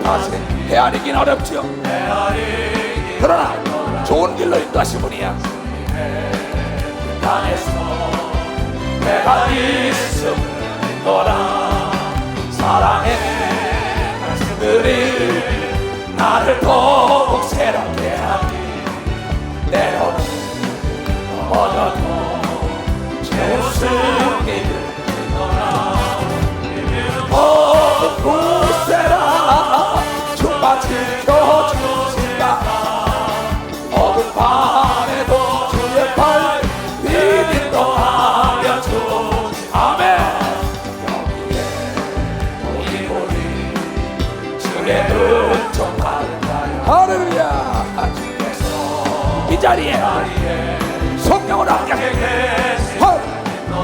다시 헤아리긴 어렵지요. 그러나 좋은 길로 인도하신 분이야. 땅에서 내가 있음을 너라. 사랑의 말씀들이 나를 더욱 새롭게 하니 때로는 넘어져도 제 웃음이 들리노라. 어둠 곳에라 주가 지켜주신다. 어두운 밤에도 주의 팔 비린도하며 주시. 아멘. 여기에 우리 주의 은총 받을까요? 할렐루야. 주께서 이 자리에 성령으로 함께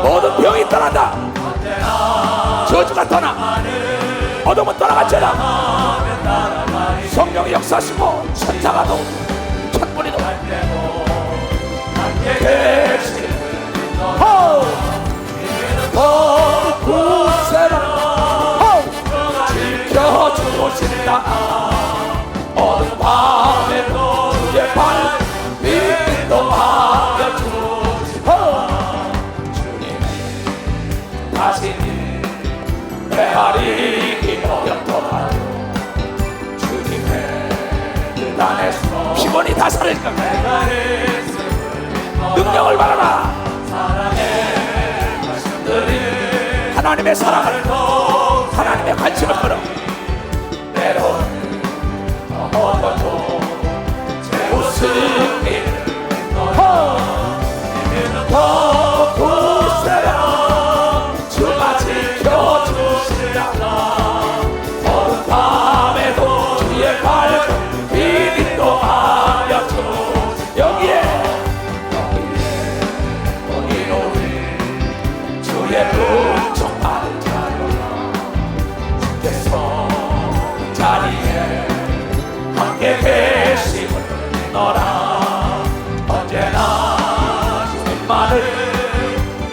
모든 병이 떠난다. 저주가 떠나 어둠은 떠나갔잖아. 성령이 역사하시고 천사가 도 천군이 도 계시. 더 구세라 지켜주신다. 어두운 밤에도 주의 발 인도하여 주시오. 주님이 다시 헤아리기 어렵더라도 주님의 뜻 안에서 피곤이 다 사를 겁니다. 능력을 받아라. 사랑의 말씀들이 하나님의 사랑을 하나님의 관심을 끌어 때로는 넘어져도 제 웃음이 더 구세라 주가 지켜주시라. 어두운 밤에도 주의 밝은 빛 인도하여 주시. 여기에 우리 주의 은총 받을 자로라. 주께서 자리에 함께 계심을 믿노라. 언제나 주님만을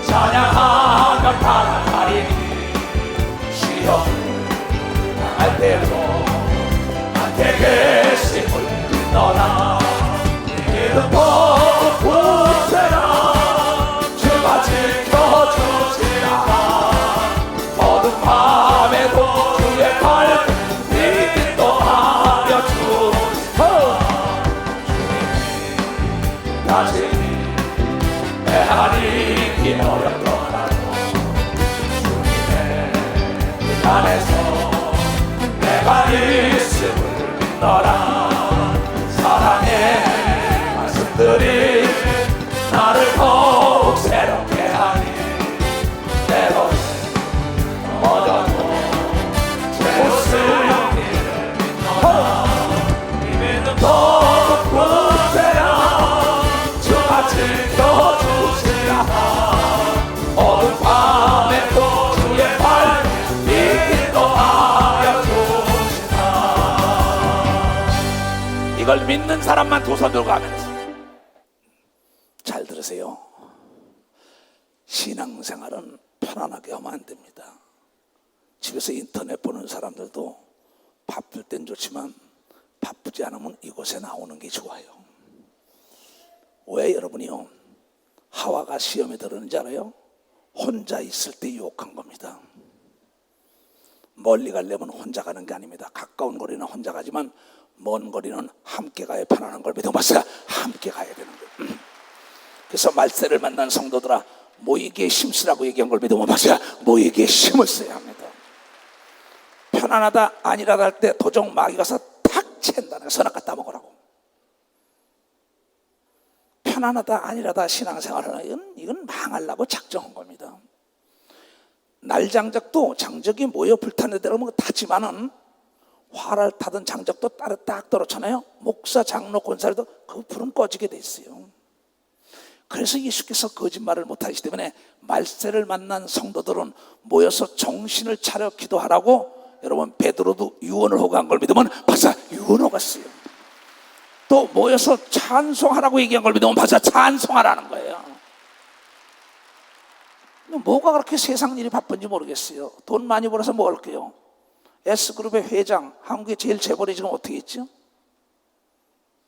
찬양하며 살아가리니 시험을 당할 때도 함께 계심을 믿노라. 이름 더 구세라 주가 지켜주시라. 어두운 밤에도 주의 밝은 빛 인도하며 주시오. 주님이 다시 헤아리기 어렵더라도 주님의 뜻 안에서 내가 있음을 믿노라. 사랑의 말씀들이 나를 더욱 새롭게 하니 때로는 넘어져도 제 웃음이 믿노라. 더욱 구세라 주가 지켜주시라. 어두운 밤에도 주의 발 인도하여 주시라. 이걸 믿는 사람만 두 손 들고 하면서 잘 들으세요. 신앙생활은 편안하게 하면 안 됩니다. 집에서 인터넷 보는 사람들도 바쁠 땐 좋지만 바쁘지 않으면 이곳에 나오는 게 좋아요. 왜 여러분이요? 하와가 시험에 들었는지 알아요? 혼자 있을 때 유혹한 겁니다. 멀리 가려면 혼자 가는 게 아닙니다. 가까운 거리는 혼자 가지만 먼 거리는 함께 가야 편안한 걸 믿어 봤어요. 함께 가야 되는 거예요. 그래서 말세를 만난 성도들아 모이기에 심으라고 얘기한 걸 믿어 봤어요. 모이기에 심었어야 합니다. 편안하다 아니라다 할 때 도적 마귀가 가서 탁 챈다는 선악과 따먹으라고. 편안하다 아니라다 신앙생활을 하는 이건 망하려고 작정한 겁니다. 날장작도 장작이 모여 불타는 데로 뭐 타지만은 화를 타던 장작도 따로 딱 떨어잖아요. 목사, 장로, 권사들도 그 불은 꺼지게 돼 있어요. 그래서 예수께서 거짓말을 못하시기 때문에 말세를 만난 성도들은 모여서 정신을 차려 기도하라고 여러분 베드로도 유언을 호소한 걸 믿으면 박사 유언을 갔어요. 또 모여서 찬송하라고 얘기한 걸 믿으면 박사 찬송하라는 거예요. 뭐가 그렇게 세상 일이 바쁜지 모르겠어요. 돈 많이 벌어서 뭐 할게요? S그룹의 회장, 한국의 제일 재벌이 지금 어떻게 있죠?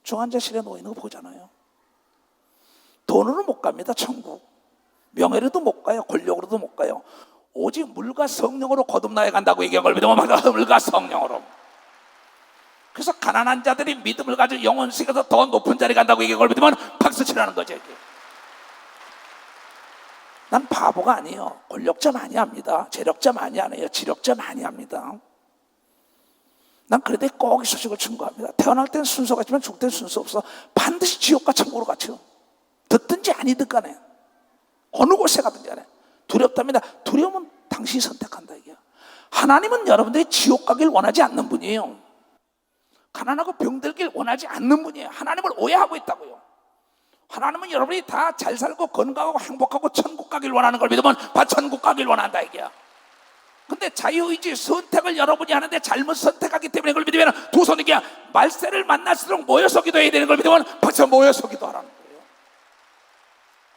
중환자실에 누워 있는 거 보잖아요. 돈으로 못 갑니다. 천국. 명예로도 못 가요. 권력으로도 못 가요. 오직 물과 성령으로 거듭나야 간다고 얘기한 걸 믿으면 물과 성령으로. 그래서 가난한 자들이 믿음을 가지고 영혼 세계에서 더 높은 자리에 간다고 얘기한 걸 믿으면 박수치라는 거죠. 이게. 난 바보가 아니에요. 권력자 많이 합니다. 재력자 많이 안 해요. 지력자 많이 합니다. 난 그래도 꼭 이 소식을 증거합니다. 태어날 땐 순서 같지만 죽을 땐 순서 없어. 반드시 지옥과 천국으로 가죠. 듣든지 아니든 간에 어느 곳에 가든지 간에 두렵답니다. 두려움은 당신이 선택한다 이게. 하나님은 여러분들이 지옥 가길 원하지 않는 분이에요. 가난하고 병들길 원하지 않는 분이에요. 하나님을 오해하고 있다고요. 하나님은 여러분이 다 잘 살고 건강하고 행복하고 천국 가길 원하는 걸 믿으면 천국 가길 원한다 이게야. 근데 자유의지 선택을 여러분이 하는데 잘못 선택하기 때문에 그걸 믿으면 두 손이 그냥 말세를 만날수록 모여서 기도해야 되는 걸 믿으면 벌써 모여서 기도하라는 거예요.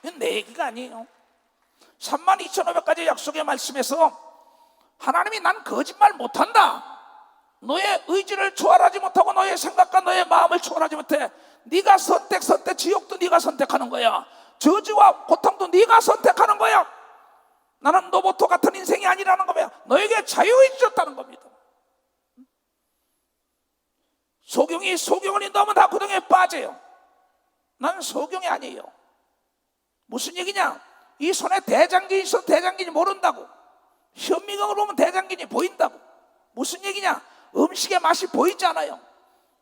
이건 내 얘기가 아니에요. 32,500가지 약속의 말씀에서 하나님이 난 거짓말 못한다. 너의 의지를 초월하지 못하고 너의 생각과 너의 마음을 초월하지 못해. 네가 선택 지옥도 네가 선택하는 거야. 저주와 고통도 네가 선택하는 거야. 나는 로봇 같은 인생이 아니라는 겁니다. 너에게 자유의지 줬다는 겁니다. 소경을 인도하면 다 구덩이에 빠져요. 나는 소경이 아니에요. 무슨 얘기냐? 이 손에 대장균이 있어 대장균이 모른다고. 현미경을 보면 대장균이 보인다고. 무슨 얘기냐? 음식의 맛이 보이지 않아요.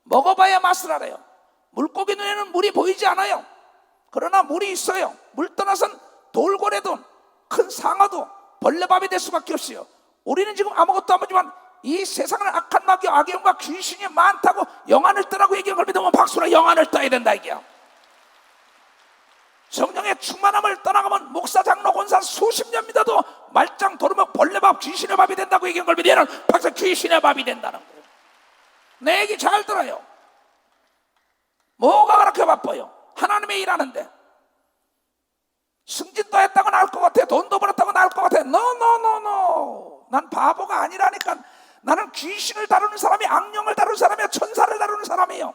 먹어봐야 맛을 알아요. 물고기 눈에는 물이 보이지 않아요. 그러나 물이 있어요. 물 떠나선 돌고래도 큰 상어도 벌레밥이 될 수밖에 없어요. 우리는 지금 아무것도 안 보지만 이 세상은 악한 마귀 악영과 귀신이 많다고 영안을 떠라고 얘기한 걸 믿으면 박수로 영안을 떠야 된다 이게요. 성령의 충만함을 떠나가면 목사 장로 권사 수십 년 믿어도 말짱 도르면 벌레밥 귀신의 밥이 된다고 얘기한 걸 믿으면 박수 귀신의 밥이 된다는 거예요. 내 얘기 잘 들어요. 뭐가 그렇게 바빠요? 하나님의 일하는데 승진도 했다고 나을 것 같아. 돈도 벌었다고 나을 것 같아. No. 난 바보가 아니라니까. 나는 귀신을 다루는 사람이 악령을 다루는 사람이야. 천사를 다루는 사람이에요.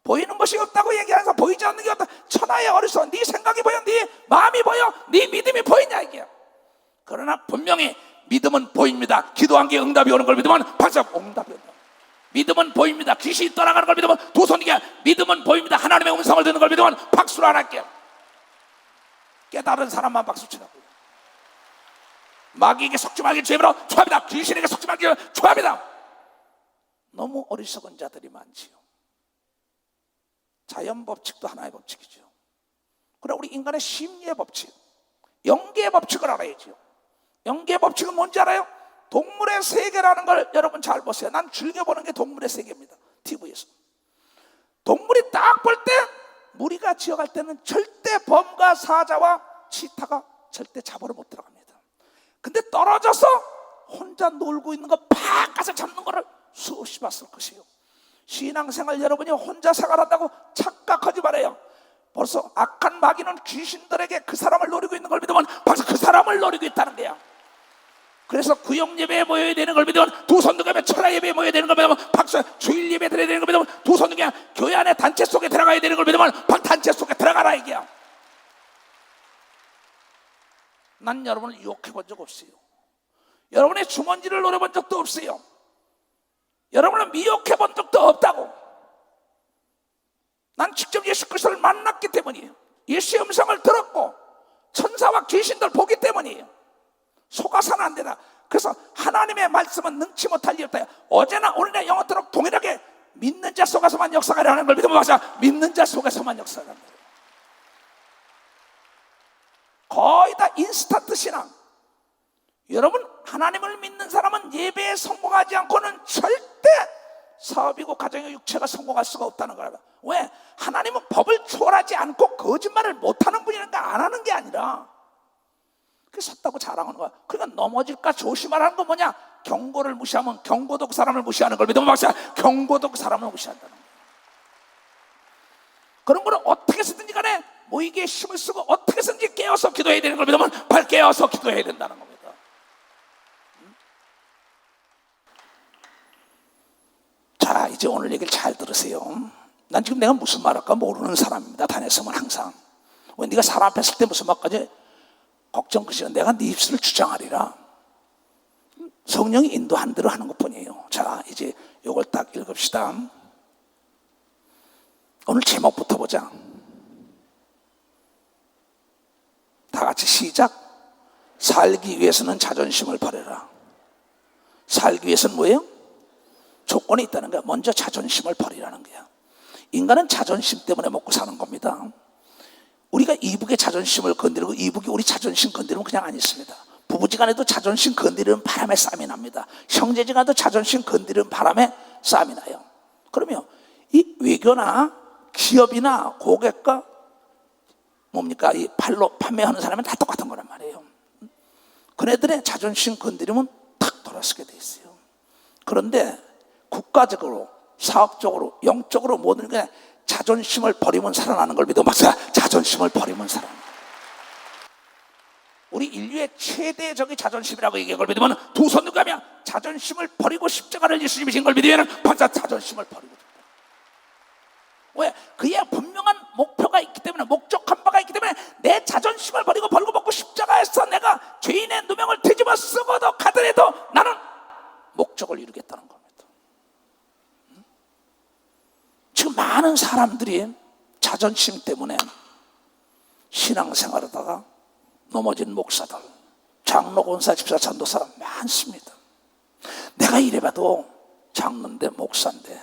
보이는 것이 없다고 얘기하면서 보이지 않는 게 없다. 천하의 어리석어. 네 생각이 보여, 네 마음이 보여, 네 믿음이 보이냐 이게. 그러나 분명히 믿음은 보입니다. 기도한 게 응답이 오는 걸 믿으면 박수 응답이 온다. 믿음은 보입니다. 귀신이 떠나가는 걸 믿으면 두 손이게. 믿음은 보입니다. 하나님의 음성을 듣는 걸 믿으면 박수를 안 할게요. 깨달은 사람만 박수 치라고요. 마귀에게 속지 말길 주의로 초합니다. 귀신에게 속지 말길 초합니다. 너무 어리석은 자들이 많지요. 자연 법칙도 하나의 법칙이죠. 그러나 우리 인간의 심리의 법칙, 영계의 법칙을 알아야죠. 영계의 법칙은 뭔지 알아요? 동물의 세계라는 걸 여러분 잘 보세요. 난 즐겨보는 게 동물의 세계입니다. TV에서 동물이 딱 볼 때 무리가 지어갈 때는 절대 범과 사자와 치타가 절대 잡으러 못 들어갑니다. 근데 떨어져서 혼자 놀고 있는 거 팍 가서 잡는 거를 수없이 봤을 것이에요. 신앙생활 여러분이 혼자 생활한다고 착각하지 말아요. 벌써 악한 마귀는 귀신들에게 그 사람을 노리고 있는 걸 믿으면 벌써 그 사람을 노리고 있다는 거야. 그래서 구역 예배에 모여야 되는 걸 믿으면 두 손 들고 철야 예배에 모여야 되는 걸 믿으면 박수, 주일 예배 드려야 되는 걸 믿으면 두 손 들고 교회 안에 단체 속에 들어가야 되는 걸 믿으면 단체 속에 들어가라 이게야. 난 여러분을 유혹해 본 적 없어요. 여러분의 주머니를 노려본 적도 없어요. 여러분을 미혹해 본 적도 없다고. 난 직접 예수 그리스도를 만났기 때문이에요. 예수의 음성을 들었고 천사와 귀신들 보기 때문이에요. 속아서는 안 되다. 그래서 하나님의 말씀은 능치 못할 리 없다. 어제나 오늘이나 영원토록 동일하게 믿는 자 속에서만 역사하라는 걸 믿으면 맞아. 믿는 자 속에서만 역사하라는 거예요. 거의 다 인스턴트 신앙. 여러분, 하나님을 믿는 사람은 예배에 성공하지 않고는 절대 사업이고 가정의 육체가 성공할 수가 없다는 거야. 왜? 하나님은 법을 초월하지 않고 거짓말을 못하는 분이니까 안 하는 게 아니라 그게 섰다고 자랑하는 거야. 그러니까 넘어질까 조심하라는 건 뭐냐? 경고를 무시하면 경고도 그 사람을 무시하는 걸 믿으면 막상 경고도 그 사람을 무시한다는 거야. 그런 거를 어떻게 해서든지 간에 모이기에 힘을 쓰고 어떻게 해서든지 깨어서 기도해야 되는 걸 믿으면 발 깨어서 기도해야 된다는 겁니다. 자, 이제 오늘 얘기를 잘 들으세요. 난 지금 내가 무슨 말 할까 모르는 사람입니다. 다녔으면 항상. 왜 네가 사람 앞에 설 때 무슨 말까지 걱정 그 시간 내가 네 입술을 주장하리라. 성령이 인도한 대로 하는 것뿐이에요. 자, 이제 이걸 딱 읽읍시다. 오늘 제목부터 보자. 다 같이 시작. 살기 위해서는 자존심을 버려라. 살기 위해서는 뭐예요? 조건이 있다는 거야. 먼저 자존심을 버리라는 거야. 인간은 자존심 때문에 먹고 사는 겁니다. 우리가 이북의 자존심을 건드리고 이북이 우리 자존심 건드리면 그냥 안 있습니다. 부부지간에도 자존심 건드리는 바람에 싸움이 납니다. 형제지간에도 자존심 건드리는 바람에 싸움이 나요. 그러면 이 외교나 기업이나 고객과 뭡니까? 이 팔로 판매하는 사람은 다 똑같은 거란 말이에요. 그네들의 자존심 건드리면 탁 돌아서게 돼 있어요. 그런데 국가적으로, 사업적으로, 영적으로 모든 게 자존심을 버리면 살아나는 걸 믿어. 맞아. 자존심을 버리면 살아나. 우리 인류의 최대 적이 자존심이라고 얘기한 걸 믿으면 두 손 들고 하면 자존심을 버리고 십자가를 예수님이 진 걸 믿으면 반사 자존심을 버리고. 왜? 그의 분명한 목표가 있기 때문에, 목적한 바가 있기 때문에 내 자존심을 버리고 벌고 먹고 십자가에서 내가 죄인의 누명을 뒤집어 쓰고도 가더라도 나는 목적을 이루겠다는 겁니다. 지금 많은 사람들이 자존심 때문에 신앙생활하다가 넘어진 목사들, 장로, 권사, 집사, 전도사 많습니다. 내가 이래봐도 장로인데 목사인데,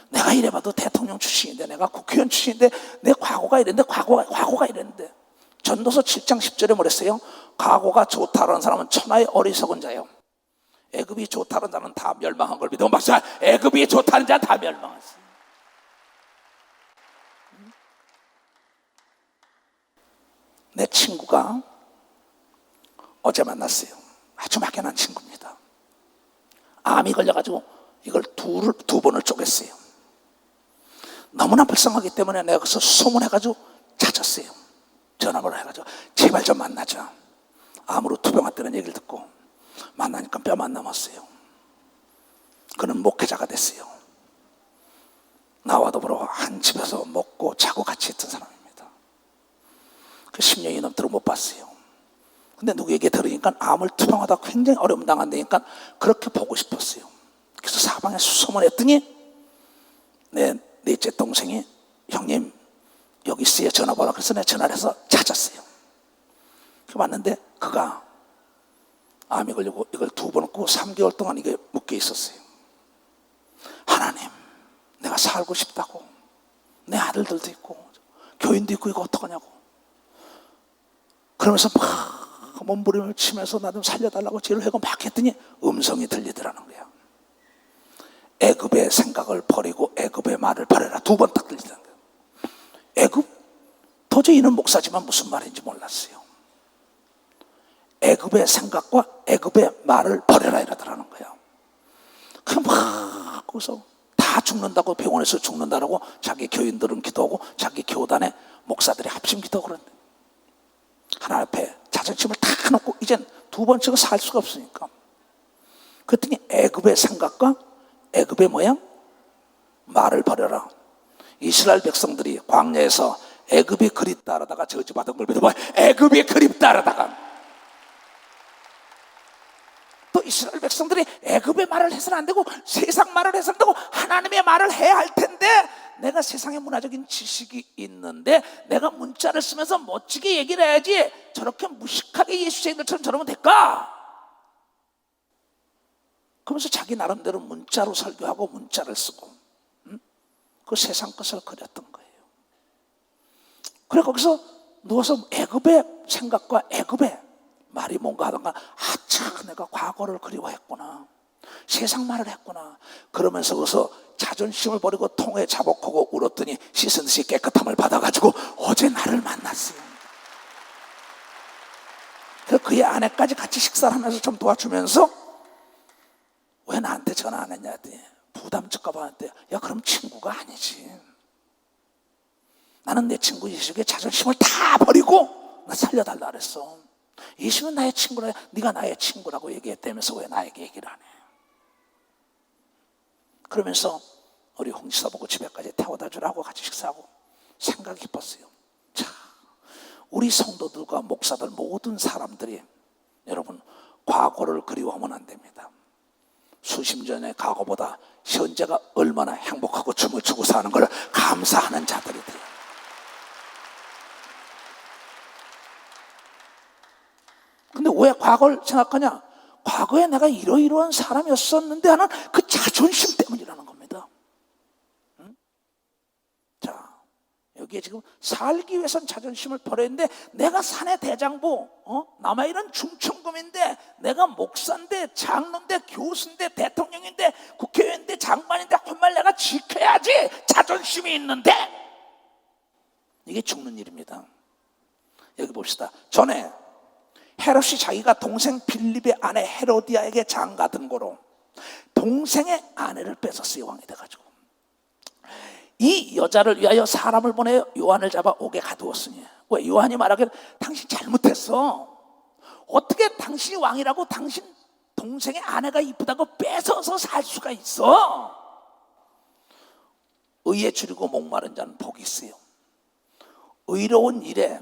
내가 이래봐도 대통령 출신인데, 내가 국회의원 출신인데, 내 과거가 이랬는데, 과거가 이랬는데. 전도서 7장 10절에 뭐랬어요? 과거가 좋다라는 사람은 천하의 어리석은 자요. 애굽이 좋다는 자는 다 멸망한 걸 믿어. 맞아. 애굽이 좋다는 자는 다 멸망했어. 내 친구가 어제 만났어요. 아주 막연한 친구입니다. 암이 걸려가지고 이걸 두 번을 쪼갰어요. 너무나 불쌍하기 때문에 내가 그래서 소문해가지고 찾았어요. 전화번호 해가지고 제발 좀 만나자. 암으로 투병했다는 얘기를 듣고 만나니까 뼈만 남았어요. 그는 목회자가 됐어요. 나와 더불어 한 집에서 먹고 자고 같이 했던 사람입니다. 그 10년이 넘도록 못 봤어요. 근데 누구에게 들으니까 암을 투병하다 굉장히 어려움 당한다니까 그렇게 보고 싶었어요. 그래서 사방에 수소문했더니 내 넷째 동생이 형님 여기 있어요 전화번호. 그래서 내가 전화를 해서 찾았어요. 그 왔는데 그가 암이 걸리고 이걸 두 번 얻고 3개월 동안 이게 묶여 있었어요. 하나님 내가 살고 싶다고, 내 아들들도 있고 교인도 있고 이거 어떡하냐고 그러면서 막 몸부림을 치면서 나 좀 살려달라고 지를하고 막 했더니 음성이 들리더라는 거야. 애굽의 생각을 버리고 애굽의 말을 버려라. 두 번 딱 들리더라는 거야. 애굽? 도저히 이는 목사지만 무슨 말인지 몰랐어요. 애굽의 생각과 애굽의 말을 버려라 이러더라는 거야. 그 막 거기서 다 죽는다고, 병원에서 죽는다라고 자기 교인들은 기도하고 자기 교단의 목사들이 합심 기도하고 그러는데 하나님 앞에 자존심을 다 놓고 이젠 두 번 치고 살 수가 없으니까 그랬더니 애굽의 생각과 애굽의 모양 말을 버려라. 이스라엘 백성들이 광야에서 애굽이 그립다라다가 저주받은 걸 믿어봐. 애굽이 그립다라다가 또 이스라엘 백성들이 애굽의 말을 해서는 안 되고 세상 말을 해서는 안 되고 하나님의 말을 해야 할 텐데 내가 세상의 문화적인 지식이 있는데 내가 문자를 쓰면서 멋지게 얘기를 해야지 저렇게 무식하게 예수쟁이들처럼 저러면 될까? 그러면서 자기 나름대로 문자로 설교하고 문자를 쓰고 그 세상 것을 그렸던 거예요. 그래 거기서 누워서 애굽의 생각과 애굽의 말이 뭔가 하다가 아차 내가 과거를 그리워했구나, 세상 말을 했구나 그러면서 거기서 자존심을 버리고 통에 자복하고 울었더니 씻은 듯이 깨끗함을 받아가지고 어제 나를 만났어요. 그의 아내까지 같이 식사를 하면서 좀 도와주면서 왜 나한테 전화 안 했냐 했더니 부담 줄까 봐 했대. 야 그럼 친구가 아니지. 나는 내 친구 예수에게 자존심을 다 버리고 나 살려달라 그랬어. 예수는 나의 친구라. 네가 나의 친구라고 얘기했다면서 왜 나에게 얘기를 안 해? 그러면서 우리 홍지사 보고 집에까지 태워다 주라고 같이 식사하고 생각이 깊었어요. 자, 우리 성도들과 목사들 모든 사람들이 여러분 과거를 그리워하면 안 됩니다. 수십 년의 과거보다 현재가 얼마나 행복하고 춤을 추고 사는 걸 감사하는 자들이 돼요. 근데 왜 과거를 생각하냐? 과거에 내가 이러이러한 사람이었었는데 하는 그 자존심 때문이라는 겁니다. 자, 여기에 지금 살기 위해선 자존심을 버렸는데 내가 사내 대장부, 남아있는 중천금인데 내가 목사인데 장로인데 교수인데 대통령인데 국회의원인데 장관인데 정말 내가 지켜야지 자존심이 있는데 이게 죽는 일입니다. 여기 봅시다. 전에 헤롯이 자기가 동생 빌립의 아내 헤로디아에게 장가든 거로 동생의 아내를 뺏었어요. 왕이 돼가지고 이 여자를 위하여 사람을 보내어 요한을 잡아 옥에 가두었으니, 왜? 요한이 말하기를 당신 잘못했어. 어떻게 당신이 왕이라고 당신 동생의 아내가 이쁘다고 뺏어서 살 수가 있어? 의에 줄이고 목마른 자는 복이 있어요. 의로운 일에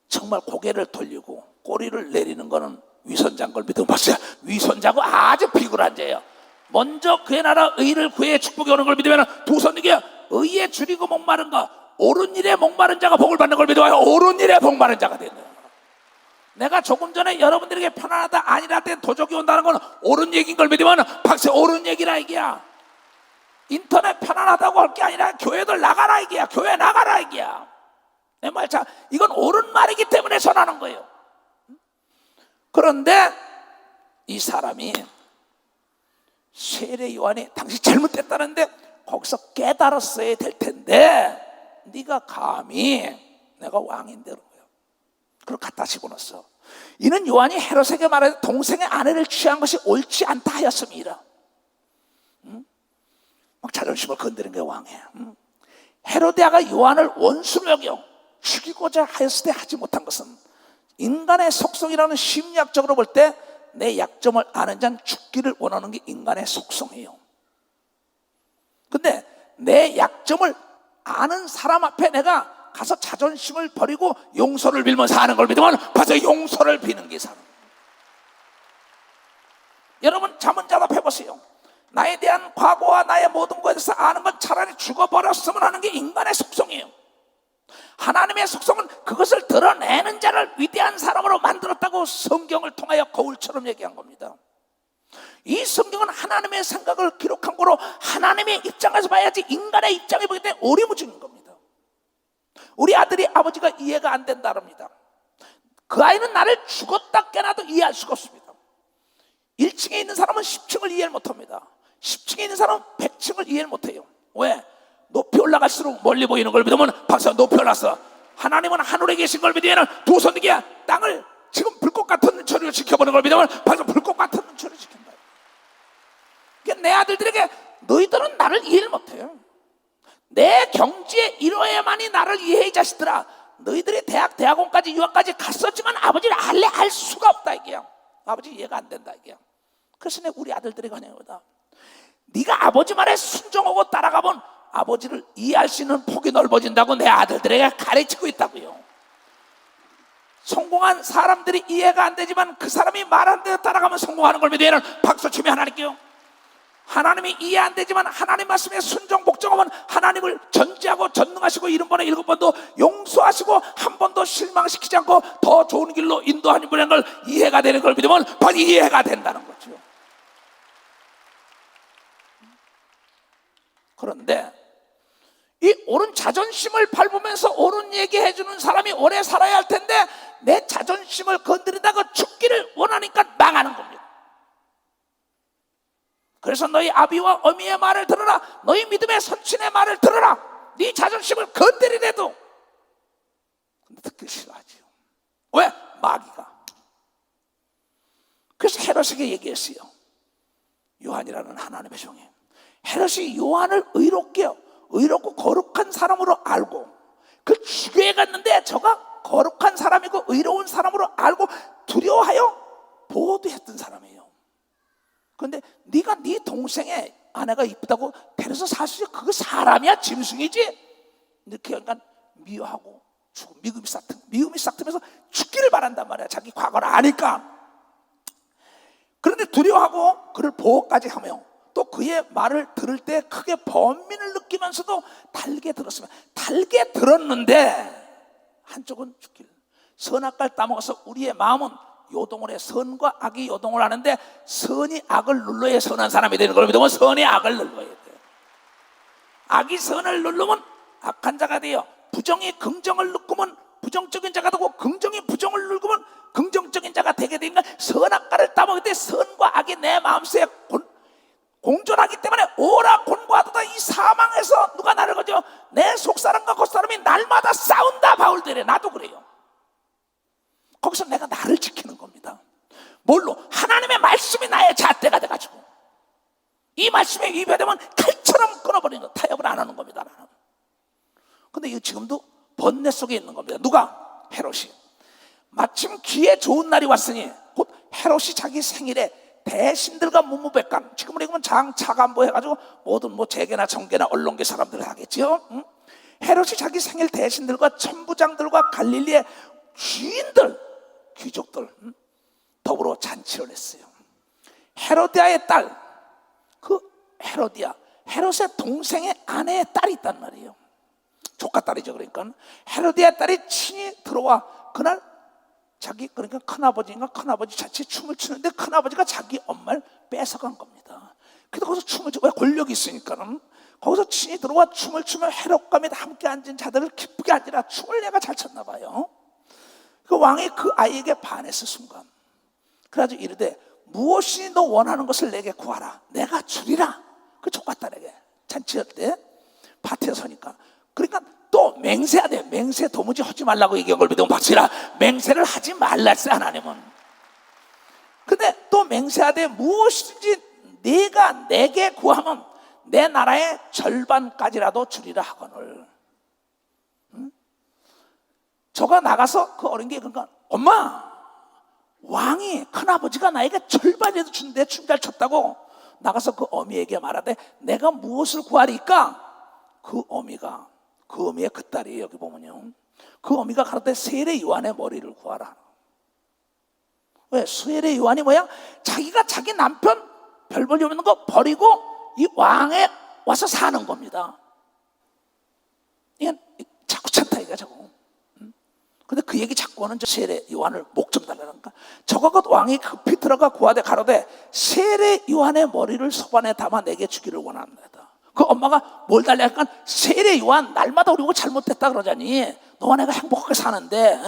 정말 고개를 돌리고 꼬리를 내리는 거는 위선자인 걸 믿으면 봤어요. 위선자고 아주 비굴한 죄예요. 먼저 그의 나라 의를 구해 축복이 오는 걸 믿으면 두 손 이게 의에 줄이고 목마른 거, 옳은 일에 목마른 자가 복을 받는 걸 믿어요. 옳은 일에 목마른 자가 되는 거예요. 내가 조금 전에 여러분들에게 편안하다 아니라 때 도적이 온다는 건 옳은 얘기인 걸 믿으면 박세 옳은 얘기라 이게야. 인터넷 편안하다고 할 게 아니라 교회들 나가라 이게야. 교회 나가라 이게야. 내 말 참, 이건 옳은 말이기 때문에 전하는 거예요. 그런데 이 사람이 세례 요한이 당신 잘못됐다는데 거기서 깨달았어야 될 텐데 네가 감히 내가 왕인데 그런 거예요. 그걸 갖다 집어넣었어. 이는 요한이 헤롯에게 말하되 동생의 아내를 취한 것이 옳지 않다 하였음이라. 막 자존심을 건드린 게 왕이에요. 헤로디아가 요한을 원수로 여겨 죽이고자 하였을 때 하지 못한 것은, 인간의 속성이라는 심리학적으로 볼 때 내 약점을 아는 자는 죽기를 원하는 게 인간의 속성이에요. 근데 내 약점을 아는 사람 앞에 내가 가서 자존심을 버리고 용서를 빌면서 사는 걸 믿으면 벌써 용서를 비는 게 사는 거예요. 여러분 자문자답 해보세요. 나에 대한 과거와 나의 모든 것에 대해서 아는 건 차라리 죽어버렸으면 하는 게 인간의 속성이에요. 하나님의 속성은 그것을 드러내는 자를 위대한 사람으로 만들었다고 성경을 통하여 거울처럼 얘기한 겁니다. 이 성경은 하나님의 생각을 기록한 거로 하나님의 입장에서 봐야지 인간의 입장에 보기 때문에 오리무중인 겁니다. 우리 아들이 아버지가 이해가 안 된다랍니다. 그 아이는 나를 죽었다 깨나도 이해할 수가 없습니다. 1층에 있는 사람은 10층을 이해를 못합니다. 10층에 있는 사람은 100층을 이해를 못해요. 왜? 높이 올라갈수록 멀리 보이는 걸 믿으면 박사 높이 올랐어. 하나님은 하늘에 계신 걸 믿으면 두 손 이게 땅을 지금 불꽃 같은 눈초리로 지켜보는 걸 믿으면 박사 불꽃 같은 눈초리를 지킨다. 그러니까 내 아들들에게 너희들은 나를 이해를 못해요. 내 경지에 이뤄야만이 나를 이해해. 이 자식들아, 너희들이 대학원까지 유학까지 갔었지만 아버지를 알 수가 없다 이게요. 아버지 이해가 안 된다 이게요. 그래서 내가 우리 아들들이 그냥 거다. 네가 아버지 말에 순종하고 따라가면 아버지를 이해할 수 있는 폭이 넓어진다고 내 아들들에게 가르치고 있다고요. 성공한 사람들이 이해가 안 되지만 그 사람이 말한 대로 따라가면 성공하는 걸 믿으면 박수 치며 하나님께요. 하나님이 이해 안 되지만 하나님 말씀에 순종 복종하면 하나님을 전지하고 전능하시고 70번에 7번도 용서하시고 한 번도 실망시키지 않고 더 좋은 길로 인도하는 분이라는 걸 이해가 되는 걸 믿으면 바로 이해가 된다는 거죠. 그런데 이 옳은 자존심을 밟으면서 옳은 얘기해주는 사람이 오래 살아야 할 텐데 내 자존심을 건드린다고 죽기를 원하니까 망하는 겁니다. 그래서 너희 아비와 어미의 말을 들으라. 너희 믿음의 선친의 말을 들으라. 네 자존심을 건드리래도 듣기 싫어하지요. 왜? 마귀가. 그래서 헤롯에게 얘기했어요. 요한이라는 하나님의 종이 헤롯이 요한을 의롭고 거룩한 사람으로 알고 그 죽여야 갔는데 저가 거룩한 사람이고 의로운 사람으로 알고 두려워하여 보호도 했던 사람이에요. 그런데 네가 네 동생의 아내가 이쁘다고 데려서 사실 그거 사람이야 짐승이지? 이렇게 약간 미워하고 미움이 싹 트면서 죽기를 바란단 말이야. 자기 과거를 아니까. 그런데 두려워하고 그를 보호까지 하며 또 그의 말을 들을 때 크게 번민을 느끼면서도 달게 들었는데 한쪽은 죽기를. 선악과를 따먹어서 우리의 마음은 요동을 해. 선과 악이 요동을 하는데 선이 악을 눌러야 선한 사람이 되는 걸 믿으면 선이 악을 눌러야 돼. 악이 선을 누르면 악한 자가 돼요. 부정이 긍정을 누르면 부정적인 자가 되고 긍정이 부정을 누르면 긍정적인 자가 되게 되니까 선악과를 따먹을 때 선과 악이 내 마음속에 공존하기 때문에 오라 곤고하도다. 이 사망에서 누가 나를 거죠? 내 속사람과 겉사람이 날마다 싸운다. 바울들이 나도 그래요. 거기서 내가 나를 지키는 겁니다. 뭘로? 하나님의 말씀이 나의 잣대가 돼가지고 이 말씀에 위배되면 칼처럼 끊어버리는 거. 타협을 안 하는 겁니다. 나는. 근데 이거 지금도 번뇌 속에 있는 겁니다. 누가? 헤롯이. 마침 기회 좋은 날이 왔으니 곧 헤롯이 자기 생일에 대신들과 문무백관, 지금으로 얘기하면 장차관보 해가지고 모든 재계나 정계나 언론계 사람들 하겠죠. 응? 헤롯이 자기 생일 대신들과 천부장들과 갈릴리의 귀인들, 귀족들 더불어 잔치를 했어요. 헤로디아의 딸, 그 헤로디아, 헤롯의 동생의 아내의 딸이 있단 말이에요. 조카딸이죠. 그러니까 헤로디아 딸이 친히 들어와 그날 자기, 그러니까 큰아버지 자칫 춤을 추는데 큰아버지가 자기 엄마를 뺏어간 겁니다. 그래서 거기서 춤을 추고, 왜 권력이 있으니까는 거기서 친히 들어와 춤을 추며 헤롯과 및 함께 앉은 자들을 기쁘게 앉으라. 춤을 내가 잘 췄나 봐요. 그 왕이 그 아이에게 반했을 순간 그래가지고 이르되 무엇이 너 원하는 것을 내게 구하라. 내가 주리라. 그 조카딸에게 잔치할 때 밭에 서니까. 그러니까 또 맹세해야 돼. 맹세 도무지 하지 말라고 얘기한 걸 믿으면 박수라. 맹세를 하지 말랐어요, 하나님은. 근데 또 맹세해야 돼. 무엇이든지 네가 내게 구하면 내 나라의 절반까지라도 주리라 하거늘. 응? 저가 나가서 그 어린 게 그러니까 엄마, 왕이 큰아버지가 나에게 절반이라도 준대. 춤 잘 췄다고 나가서 그 어미에게 말하되 내가 무엇을 구하리까? 그 어미의 그 딸이 여기 보면요, 그 어미가 가로되 세례 요한의 머리를 구하라. 왜? 세례 요한이 뭐야? 자기가 자기 남편 별 볼 일 없는 거 버리고 이 왕에 와서 사는 겁니다. 이건 자꾸 찬다 이거야 자꾸. 근데 그 얘기 자꾸 하는 세례 요한을 목 좀 달라니까. 저거 왕이 급히 들어가 구하되 가로되 세례 요한의 머리를 소반에 담아 내게 주기를 원합니다. 그 엄마가 뭘 달라니까 세례 요한 날마다 우리 보고 잘못됐다 그러자니 너와 내가 행복하게 사는데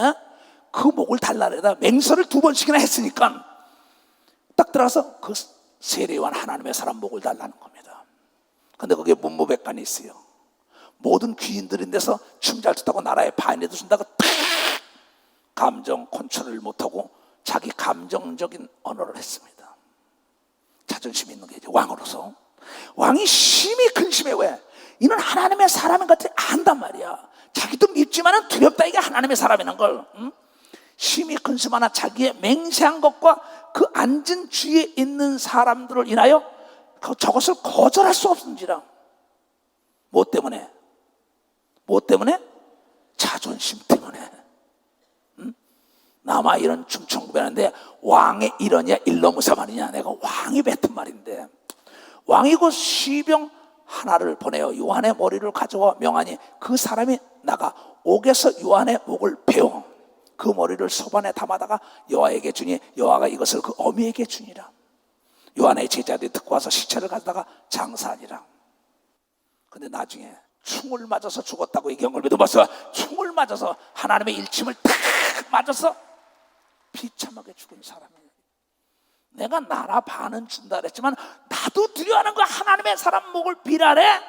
그 목을 달라래다. 맹세를 2번씩이나 했으니까 딱 들어가서 그 세례 요한 하나님의 사람 목을 달라는 겁니다. 근데 거기에 문무백관이 있어요. 모든 귀인들인데서 춤 잘 췄다고 나라에 반에도 준다고 탁 감정 컨트롤을 못하고 자기 감정적인 언어를 했습니다. 자존심이 있는 게 이제 왕으로서. 왕이 심히 근심해. 왜? 이는 하나님의 사람인 것 같아 안단 말이야. 자기도 믿지만은 두렵다. 이게 하나님의 사람이란 걸. 응? 심히 근심하나 자기의 맹세한 것과 그 앉은 주위에 있는 사람들을 인하여 저것을 거절할 수 없은지라. 뭐 때문에? 자존심 때문에. 응? 남아 이런 충청구배하는데 왕의 이러냐 일러무사 말이냐. 내가 왕이 뱉은 말인데 왕이 그 시병 하나를 보내어 요한의 머리를 가져와 명하니 그 사람이 나가 옥에서 요한의 목을 베어 그 머리를 소반에 담아다가 여호와에게 주니 여호와가 이것을 그 어미에게 주니라. 요한의 제자들이 듣고 와서 시체를 가져다가 장사하니라. 근데 나중에 충을 맞아서 죽었다고 얘기한 걸 믿어봤어. 충을 맞아서 하나님의 일침을 탁 맞아서 비참하게 죽은 사람이에요. 내가 나라 반은 준다 그랬지만 나도 두려워하는 거. 하나님의 사람 목을 비라래.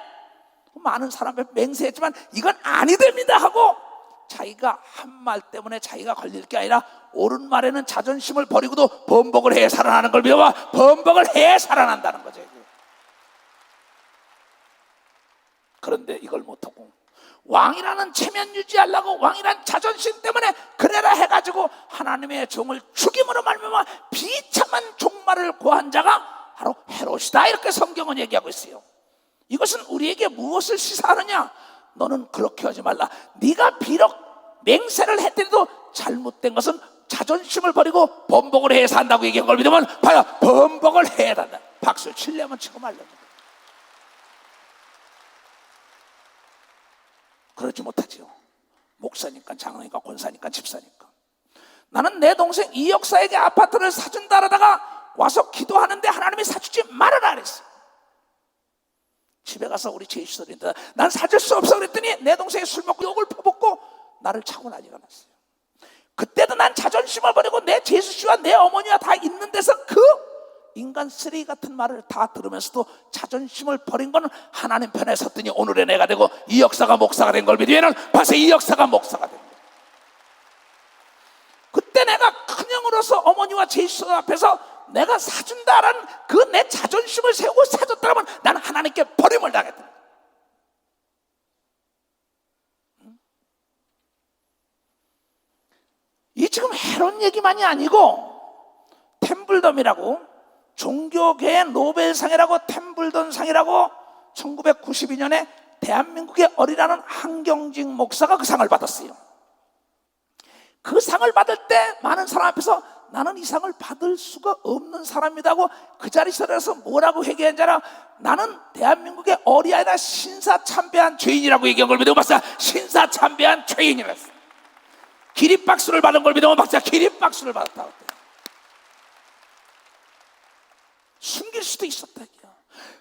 많은 사람을 맹세했지만 이건 아니 됩니다 하고 자기가 한 말 때문에 자기가 걸릴 게 아니라 옳은 말에는 자존심을 버리고도 번복을 해 살아나는 걸 믿어봐. 번복을 해 살아난다는 거죠. 그런데 이걸 못하고 왕이라는 체면 유지하려고 왕이란 자존심 때문에 그래라 해가지고 하나님의 종을 죽임으로 말미암아 비참한 종말을 고한 자가 바로 헤롯이다, 이렇게 성경은 얘기하고 있어요. 이것은 우리에게 무엇을 시사하느냐? 너는 그렇게 하지 말라. 네가 비록 맹세를 했더라도 잘못된 것은 자존심을 버리고 번복을 해야 산다고 얘기한 걸 믿으면 봐요, 번복을 해야 한다. 박수 치려면 치고 말려면. 그러지 못하지요. 목사니까, 장로니까, 권사니까, 집사니까. 나는 내 동생 이 역사에게 아파트를 사준다 하다가 와서 기도하는데 하나님이 사주지 말아라 그랬어요. 집에 가서 우리 제이수들인데 난 사줄 수 없어 그랬더니 내 동생이 술 먹고 욕을 퍼붓고 나를 차고 난리가 났어요. 그때도 난 자존심을 버리고 내 제수씨와 내 어머니와 다 있는 데서 그 인간 쓰레기 같은 말을 다 들으면서도 자존심을 버린 건 하나님 편에 섰더니 오늘의 내가 되고 이 역사가 목사가 된 걸 믿으면 벌써 이 역사가 목사가 된 거예요. 그때 내가 큰형으로서 어머니와 제수 앞에서 내가 사준다라는 그 내 자존심을 세우고 사줬다면 나는 하나님께 버림을 당했다. 이 지금 헤롯 얘기만이 아니고 템블덤이라고 종교계의 노벨상이라고 템블던상이라고 1992년에 대한민국의 어리라는 한경직 목사가 그 상을 받았어요. 그 상을 받을 때 많은 사람 앞에서 나는 이 상을 받을 수가 없는 사람이라고 그 자리에서 뭐라고 회개한 줄 알아? 나는 대한민국의 어리아이나 신사참배한 죄인이라고 얘기한 걸 믿으면 박사 신사참배한 죄인이랬어. 기립박수를 받은 걸 믿으면 박사 기립박수를 받았다고. 숨길 수도 있었다.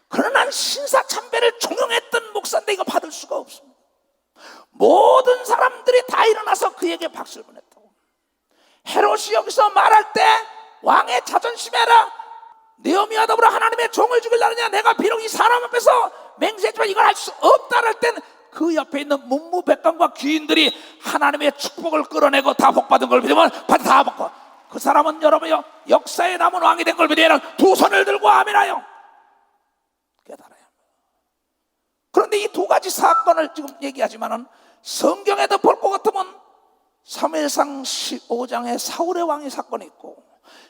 그러나 난 신사참배를 종용했던 목사인데 이거 받을 수가 없습니다. 모든 사람들이 다 일어나서 그에게 박수를 보냈다고. 헤롯이 여기서 말할 때 왕의 자존심에 알아 네오미와 더불어 하나님의 종을 죽이려느냐, 내가 비록 이 사람 앞에서 맹세했지만 이걸 할 수 없다 할 땐 그 옆에 있는 문무백관과 귀인들이 하나님의 축복을 끌어내고 다 복받은 걸 믿으면 다 복받고, 그 사람은 여러분요 역사에 남은 왕이 된 걸 믿으면 두 손을 들고 아멘하여 깨달아요. 그런데 이 두 가지 사건을 지금 얘기하지만은 성경에도 볼 것 같으면 사무엘상 15장에 사울의 왕의 사건이 있고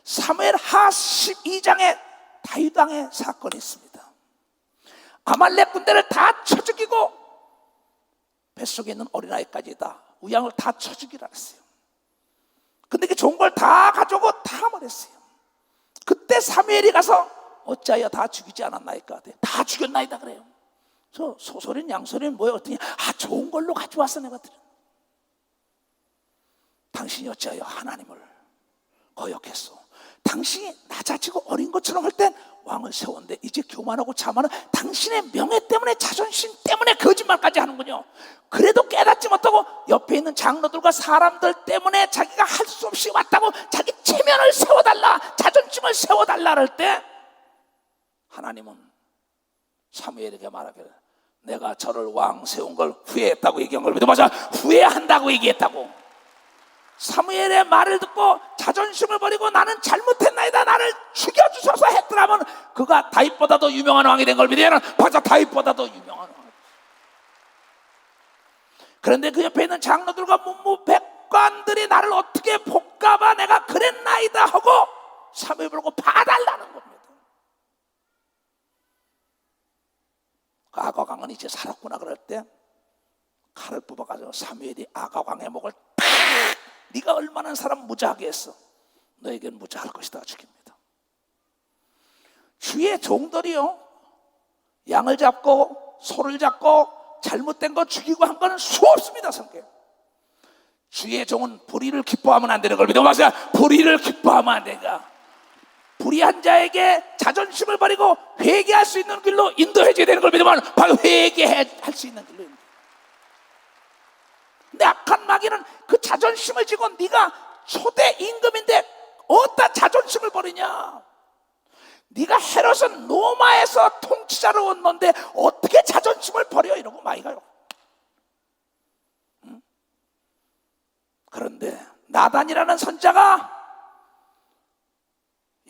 사무엘하 12장에 다윗 왕의 사건이 있습니다. 아말렉 군대를 다 쳐 죽이고 뱃속에 있는 어린아이까지 다 우양을 다 쳐 죽이라 했어요. 근데 그 좋은 걸 다 가져오고 다 버렸어요. 그때 사무엘이 가서 어찌하여 다 죽이지 않았나이까? 다 죽였나이다 그래요. 저 소소린 양소린 뭐예요? 어떠냐? 좋은 걸로 가져와서 내가 드려. 당신이 어찌하여 하나님을 거역했어? 당신이 낮아지고 어린 것처럼 할 땐 왕을 세웠는데 이제 교만하고 자만은 당신의 명예 때문에 자존심 때문에 거짓말까지 하는군요. 그래도 깨닫지 못하고 옆에 있는 장로들과 사람들 때문에 자기가 할 수 없이 왔다고 자기 체면을 세워달라, 자존심을 세워달라 할 때 하나님은 사무엘에게 말하기를 내가 저를 왕 세운 걸 후회했다고 얘기한 걸 믿어. 맞아, 후회한다고 얘기했다고. 사무엘의 말을 듣고 자존심을 버리고 나는 잘못했나이다, 나를 죽여주소서 했더라면 그가 다윗보다도 유명한 왕이 된 걸 믿으면 맞아, 다윗보다도 유명한 왕. 그런데 그 옆에 있는 장로들과 문무백관들이 나를 어떻게 볶아봐 내가 그랬나이다 하고 사무엘 보고 봐달라는 겁니다. 그 아가광은 이제 살았구나 그럴 때 칼을 뽑아가지고 사무엘이 아가광의 목을 팍! 네가 얼마나 사람 무자하게 했어, 너에겐 무자할 것이다 죽입니다. 주의 종들이요 양을 잡고 소를 잡고 잘못된 거 죽이고 한 거는 수없습니다. 성경 주의 종은 불의를 기뻐하면 안 되는 걸 믿어. 맞아요, 불의를 기뻐하면 안 된다. 불의한 자에게 자존심을 버리고 회개할 수 있는 길로 인도해줘야 되는 걸 믿으면 바로 회개할 수 있는 길로 인도해. 근데 악한 마귀는 그 자존심을 지고 네가 초대 임금인데 어디다 자존심을 버리냐, 네가 헤롯은 로마에서 통치자로 왔는데 어떻게 자존심을 버려, 이러고 마귀가요. 그런데 나단이라는 선자가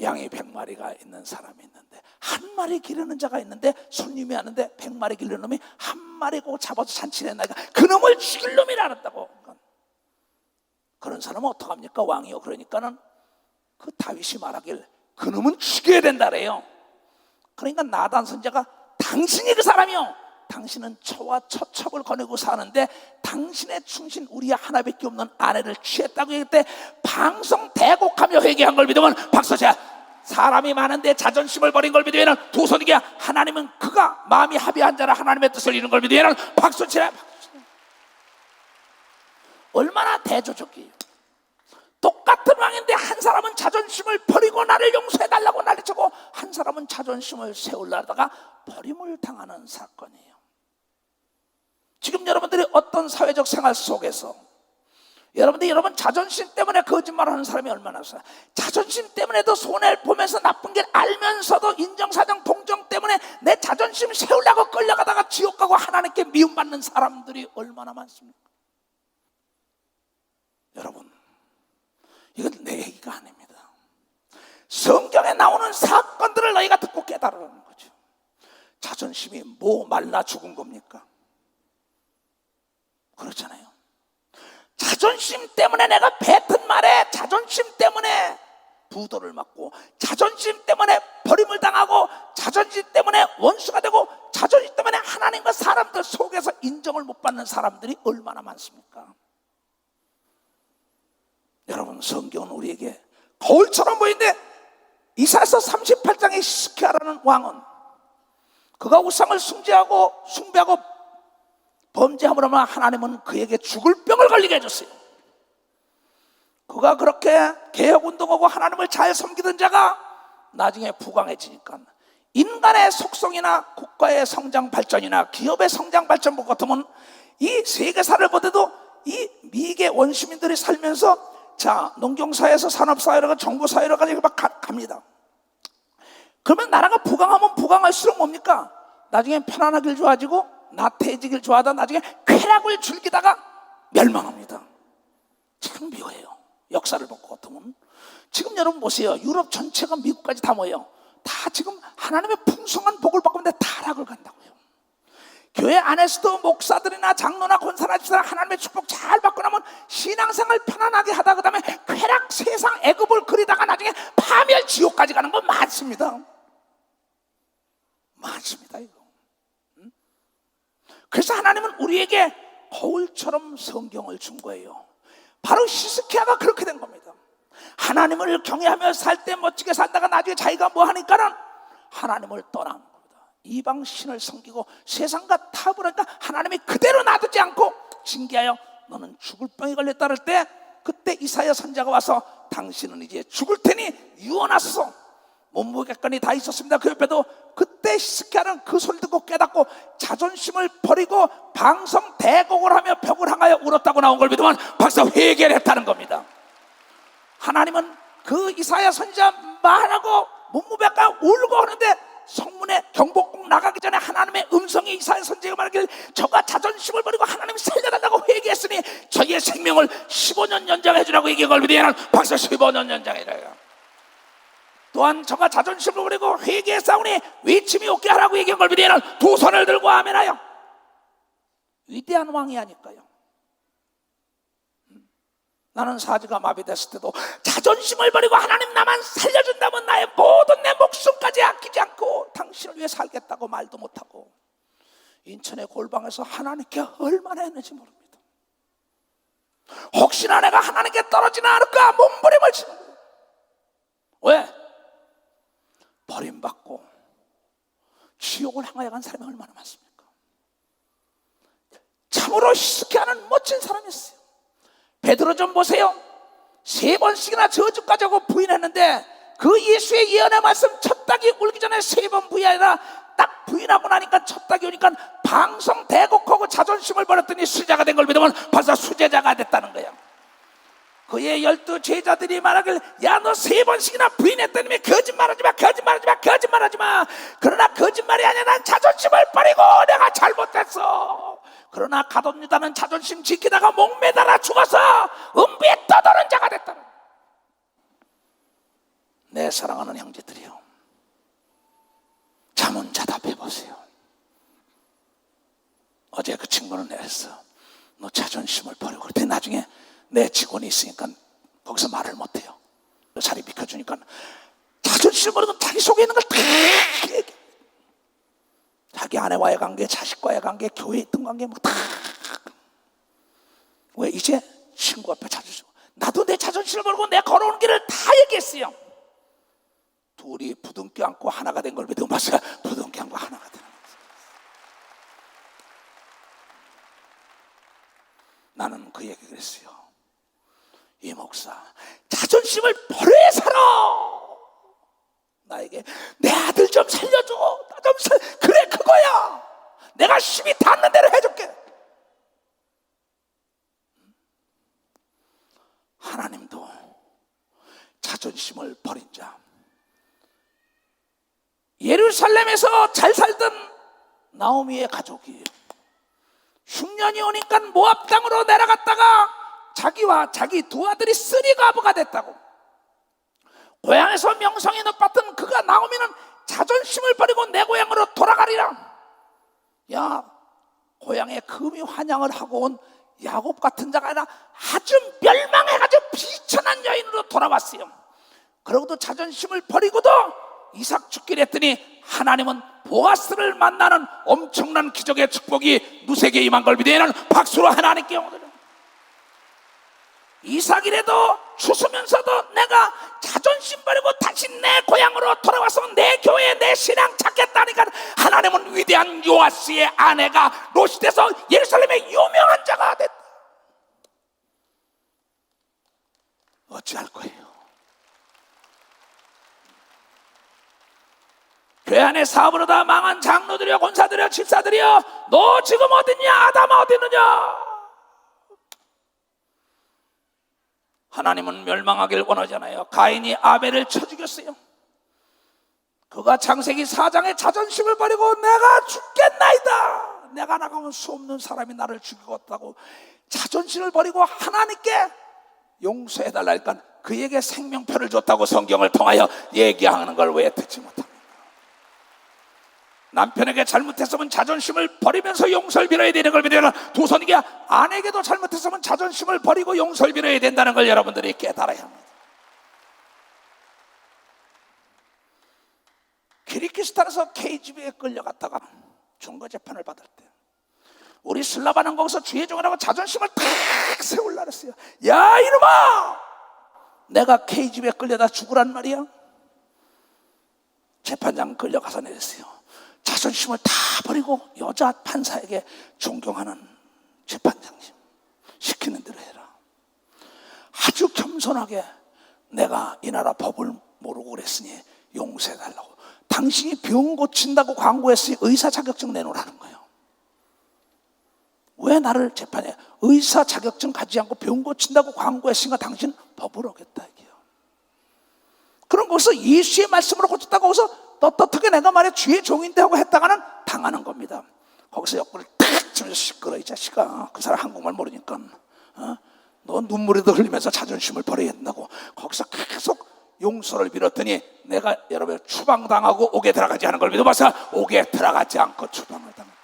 양이 100마리가 있는 사람이 있는데 한 마리 기르는 자가 있는데 손님이 하는데 100마리 기르는 놈이 한 마리 고 잡아서 잔치냈나니까 그 놈을 죽일 놈이라 그랬다고. 그런 사람은 어떡합니까? 왕이요. 그러니까는 그 다윗이 말하길 그 놈은 죽여야 된다래요. 그러니까 나단 선지자가 당신이 그 사람이요, 당신은 처와 처첩을 거느리고 사는데 당신의 충신 우리야 하나밖에 없는 아내를 취했다고 했을 때 방송 대곡하며 회개한 걸 믿으면 박수쳐. 사람이 많은데 자존심을 버린 걸 믿으면 두 손이야. 하나님은 그가 마음이 합의한 자라 하나님의 뜻을 이룬 걸 믿으면 박수치라. 얼마나 대조적이에요. 똑같은 왕인데 한 사람은 자존심을 버리고 나를 용서해달라고 난리치고 한 사람은 자존심을 세우려다가 버림을 당하는 사건이에요. 지금 여러분들이 어떤 사회적 생활 속에서 여러분 자존심 때문에 거짓말하는 사람이 얼마나 없어요. 자존심 때문에도 손해를 보면서 나쁜 길 알면서도 인정사정 동정 때문에 내 자존심 세우려고 끌려가다가 지옥 가고 하나님께 미움받는 사람들이 얼마나 많습니까? 여러분, 이건 내 얘기가 아닙니다. 성경에 나오는 사건들을 너희가 듣고 깨달으라는 거죠. 자존심이 뭐 말라 죽은 겁니까? 그렇잖아요. 자존심 때문에 내가 뱉은 말에 자존심 때문에 부도를 맞고 자존심 때문에 버림을 당하고 자존심 때문에 원수가 되고 자존심 때문에 하나님과 사람들 속에서 인정을 못 받는 사람들이 얼마나 많습니까? 여러분, 성경은 우리에게 거울처럼 보이는데 이사야서 38장의 히스기야라는 왕은 그가 우상을 숭배하고 범죄함으로 하면 하나님은 그에게 죽을 병을 걸리게 해줬어요. 그가 그렇게 개혁운동하고 하나님을 잘 섬기던 자가 나중에 부강해지니까 인간의 속성이나 국가의 성장 발전이나 기업의 성장 발전 같으면 이 세계사를 보더라도 이 미개 원시민들이 살면서 자, 농경사회에서 산업사회로 정보사회로 막 갑니다. 그러면 나라가 부강하면 부강할수록 뭡니까? 나중에 편안하길 좋아지고 나태해지길 좋아하다 나중에 쾌락을 즐기다가 멸망합니다. 참 미워해요. 역사를 보고 같으면 지금 여러분 보세요. 유럽 전체가 미국까지 다 모여 다 지금 하나님의 풍성한 복을 받고 있는데 타락을 간다고요. 교회 안에서도 목사들이나 장로나 권사나 집사나 하나님의 축복 잘 받고 나면 신앙생활 편안하게 하다 그 다음에 쾌락 세상 애굽을 그리다가 나중에 파멸 지옥까지 가는 건 많습니다. 많습니다 이거. 그래서 하나님은 우리에게 거울처럼 성경을 준 거예요. 바로 히스기야가 그렇게 된 겁니다. 하나님을 경외하며 살 때 멋지게 살다가 나중에 자기가 뭐 하니까는 하나님을 떠난 겁니다. 이방 신을 섬기고 세상과 타협을 하니까 하나님이 그대로 놔두지 않고 징계하여 너는 죽을 병이 걸렸다 할 때 그때 이사야 선지자가 와서 당신은 이제 죽을 테니 유언하소서. 몸무게건이 다 있었습니다. 그 옆에도 그때 히스기야는 그 소리 듣고 깨닫고 자존심을 버리고 방성 대곡을 하며 벽을 향하여 울었다고 나온 걸 믿으면 박사 회개를 했다는 겁니다. 하나님은 그 이사야 선지자 말하고 몸무게가 울고 하는데 성문에 경복궁 나가기 전에 하나님의 음성이 이사야 선지자가 말하기를 저가 자존심을 버리고 하나님 살려달라고 회개했으니 저의 생명을 15년 연장해 주라고 얘기한 걸 믿으면 박사 15년 연장해줘요. 또한 저가 자존심을 버리고 회개했사오니 외침이 없게 하라고 얘기한 걸 믿으면 두 손을 들고 아멘하여. 위대한 왕이 아닐까요? 나는 사지가 마비됐을 때도 자존심을 버리고 하나님 나만 살려준다면 나의 모든 내 목숨까지 아끼지 않고 당신을 위해 살겠다고 말도 못하고 인천의 골방에서 하나님께 얼마나 했는지 모릅니다. 혹시나 내가 하나님께 떨어지나 않을까 몸부림을 치는 거예요. 왜? 버림받고 지옥을 향하여 간 사람이 얼마나 많습니까? 참으로 히스기야는 멋진 사람이었어요. 베드로 좀 보세요. 3번씩이나 저주까지 하고 부인했는데 그 예수의 예언의 말씀 첫 닭이 울기 전에 3번 부인하라. 딱 부인하고 나니까 첫 닭이 오니까 방송 대곡하고 자존심을 버렸더니 수제자가 된 걸 믿으면 벌써 수제자가 됐다는 거예요. 그의 12 제자들이 말하길 야 너 3번씩이나 부인했더니 거짓말하지 마. 그러나 거짓말이 아니라 난 자존심을 버리고 내가 잘못했어. 그러나 가룟 유다는 자존심 지키다가 목매달아 죽어서 음부에 떠도는 자가 됐다. 내 사랑하는 형제들이요, 자문자답해 보세요. 어제 그 친구는 내렸어. 너 자존심을 버리고 그랬더니 나중에 내 직원이 있으니까 거기서 말을 못해요. 자리 비켜주니까 자존심을 버리고 자기 속에 있는 걸 다 얘기해. 자기 아내와의 관계, 자식과의 관계, 교회에 있던 관계 뭐 다. 왜 이제 친구 앞에 자존심, 나도 내 자존심을 걸고 내 걸어온 길을 다 얘기했어요. 둘이 부둥켜 안고 하나가 된 걸 믿고 마셔. 부둥켜 안고 하나가 되는 거예요. 나는 그 얘기를 했어요. 이 목사 자존심을 버려야 살아. 나에게 내 아들 좀 살려줘. 나 좀 그래 그거야. 내가 힘이 닿는 대로 해줄게. 하나님도 자존심을 버린 자, 예루살렘에서 잘 살던 나오미의 가족이 흉년이 오니까 모압 땅으로 내려갔다가 자기와 자기 두 아들이 쓰리가부가 됐다고. 고향에서 명성이 높았던 그가 나오미는 자존심을 버리고 내 고향으로 돌아가리라. 야, 고향에 금이 환영을 하고 온 야곱 같은 자가 아니라 아주 멸망해가지고 비천한 여인으로 돌아왔어요. 그러고도 자존심을 버리고도 이삭 죽기를 했더니 하나님은 보아스를 만나는 엄청난 기적의 축복이 누세게 임한 걸 믿으면 박수로 하나님께 영광을. 이삭이라도 추수면서도 내가 자존심 버리고 다시 내 고향으로 돌아와서 내 교회 내 신앙 찾겠다니까 하나님은 위대한 요아스의 아내가 롯이 돼서 예루살렘의 유명한 자가 됐다. 어찌할 거예요? 교회 안에 사업으로 다 망한 장로들이여, 권사들이여, 집사들이여, 너 지금 어딨냐? 아담아 어딨느냐? 하나님은 멸망하길 원하잖아요. 가인이 아벨을 쳐 죽였어요. 그가 창세기 4장에 자존심을 버리고 내가 죽겠나이다, 내가 나가면 수 없는 사람이 나를 죽이겠다고 자존심을 버리고 하나님께 용서해달라니까 그에게 생명표를 줬다고 성경을 통하여 얘기하는 걸 왜 듣지 못합니까? 남편에게 잘못했으면 자존심을 버리면서 용서를 빌어야 되는 걸 믿으면 도선이게 아내에게도 잘못했으면 자존심을 버리고 용서를 빌어야 된다는 걸 여러분들이 깨달아야 합니다. 키르기스탄에서 KGB에 끌려갔다가 중거재판을 받을 때 우리 슬라바는 거기서 주의종이라고 자존심을 탁 세우려고 했어요. 야 이놈아, 내가 KGB에 끌려다 죽으란 말이야? 재판장 끌려가서 내렸어요. 자존심을 다 버리고 여자 판사에게 존경하는 재판장님, 시키는 대로 해라. 아주 겸손하게 내가 이 나라 법을 모르고 그랬으니 용서해달라고. 당신이 병 고친다고 광고했으니 의사 자격증 내놓으라는 거예요. 왜 나를 재판해? 의사 자격증 가지지 않고 병 고친다고 광고했으니까 당신 법을 어겼다 이게요. 그럼 거기서 예수의 말씀으로 고쳤다고 거기서 떳떳하게 내가 말해 주의 종인데 하고 했다가는 당하는 겁니다. 거기서 옆구리를 탁 치면서 시끄러 이 자식아, 그 사람 한국말 모르니까 너 눈물에도 흘리면서 자존심을 버려야 된다고 거기서 계속 용서를 빌었더니 내가 여러분 추방당하고 옥에 들어가지 않은 걸 믿어봐서 옥에 들어가지 않고 추방을 당했다.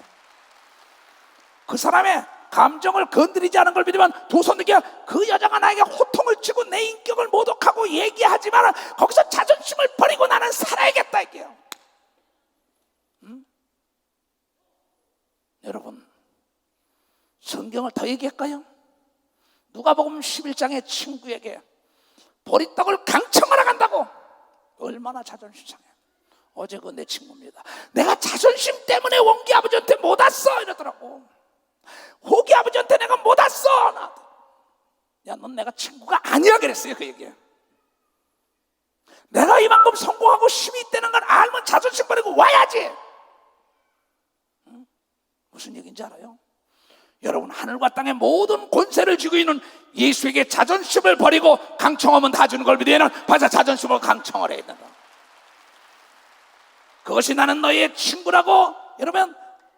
그 사람의 감정을 건드리지 않은 걸 믿으면 도선에게 그 여자가 나에게 호통을 치고 내 인격을 모독하고 얘기하지만 거기서 자존심을 버리고 나는 살아야겠다 이게요. 여러분, 성경을 더 얘기할까요? 누가복음 11장의 친구에게 보리떡을 강청하러 간다고. 얼마나 자존심 상해. 어제 그 내 친구입니다. 내가 자존심 때문에 원기 아버지한테 못 왔어 이러더라고. 호기 아버지한테 내가 못 왔어. 야, 넌 내가 친구가 아니라 그랬어요. 그 얘기에 내가 이만큼 성공하고 힘이 있다는 걸 알면 자존심 버리고 와야지. 무슨 얘기인지 알아요? 여러분, 하늘과 땅의 모든 권세를 쥐고 있는 예수에게 자존심을 버리고 강청하면 다 주는 걸 믿으면 바자 자존심을 강청을 해야 된다. 그것이 나는 너희의 친구라고. 여러분,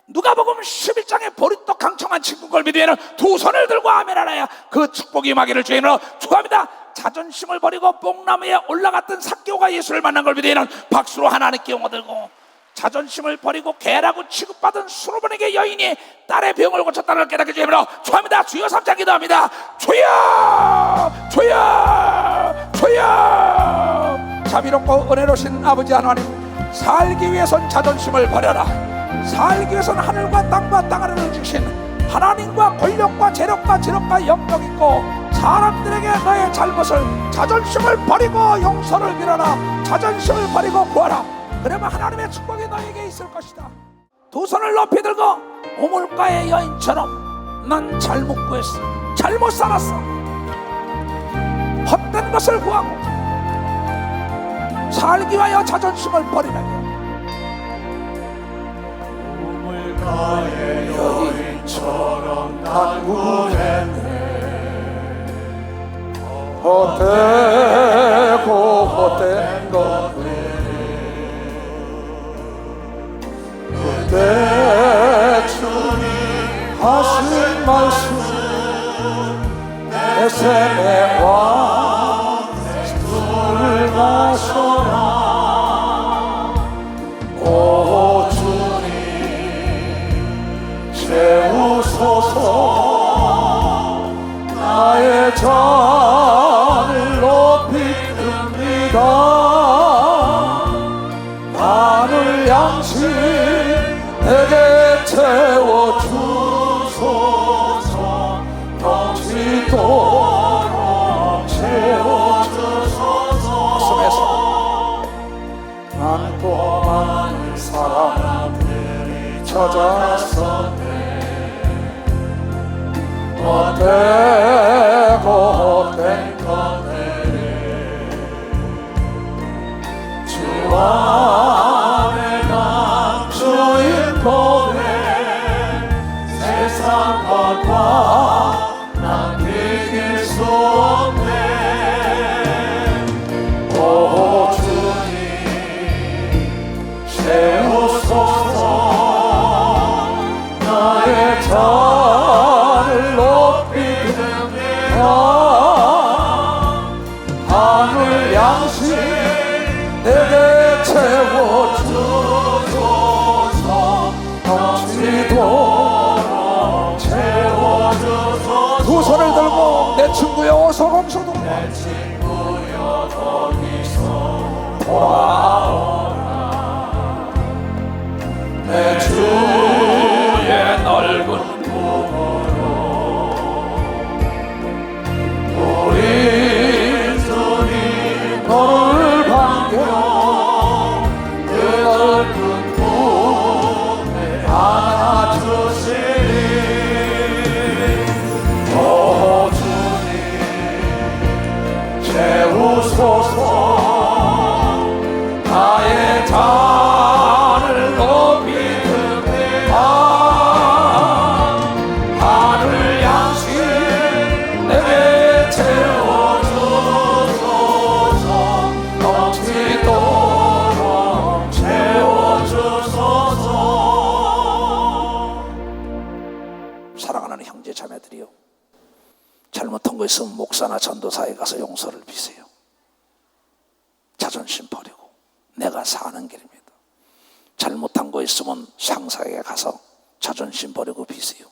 누가복음 11장에 보리떡 강청한 친구인 걸 믿으면 두 손을 들고 아멘 하나야 그 축복이 임하기를 주님으로 축복합니다. 자존심을 버리고 뽕나무에 올라갔던 삭개오가 예수를 만난 걸 믿으면 박수로 하나님께 영광 들고, 자존심을 버리고 개라고 취급받은 수로번에게 여인이 딸의 병을 고쳤다는 걸 깨닫게 주님으로 축복합니다. 주여 3장 기도합니다. 주여 주여 주여. 자비롭고 은혜로우신 아버지 하나님, 살기 위해선 자존심을 버려라. 살기 위해서는 하늘과 땅과 땅 아래를 주신 하나님과 권력과 재력과 지력과 영역 있고, 사람들에게 너의 잘못을, 자존심을 버리고 용서를 빌어라. 자존심을 버리고 구하라. 그러면 하나님의 축복이 너에게 있을 것이다. 두 손을 높이 들고 우물가의 여인처럼 난 잘못 구했어, 잘못 살았어, 헛된 것을 구하고 살기 위하여 자존심을 버리라. 우물가의 여인처럼 난 구했네. 헛되고 헛된 것들이 그때 주님 하신 말씀 내 삶의 왕 술을 마셔라. 오 주님 채우소서. 나의 잔을 높이 듭니다. 마늘 양식 내게 채워주소서. 넘치도록 채워주소서. 난 또 많은 사람들이 찾았었네. 헛되고 헛된 것들이 주 안에 난 주인 보내. 세상 것과 난 비길 수 없네. 오 주님 채우소서. 나의 잔을 높이 듭니다. 하늘 양식 내게 채워주소서. 넘치도록 채워주소서. 두 손을 들고 내 친구여 어서 거기서 내 친구여 거기서 돌아오라. 내 주의 넓은 품으로 우리 주님 너를 반겨. 그 넓은 품에 안아주시리. 오 주님 채우소서. 나의 잔을 높이 듭니다. 하늘 양식 내게 채워주소서. 넘치도록 채워주소서. 사랑하는 형제 자매들이요, 잘못한 거 있으면 목사나 전도사에 가서 용서를 비세요. 자존심 버리고 내가 사는 길입니다. 잘못한 거 있으면 상사에게 가서 자존심 버리고 비세요.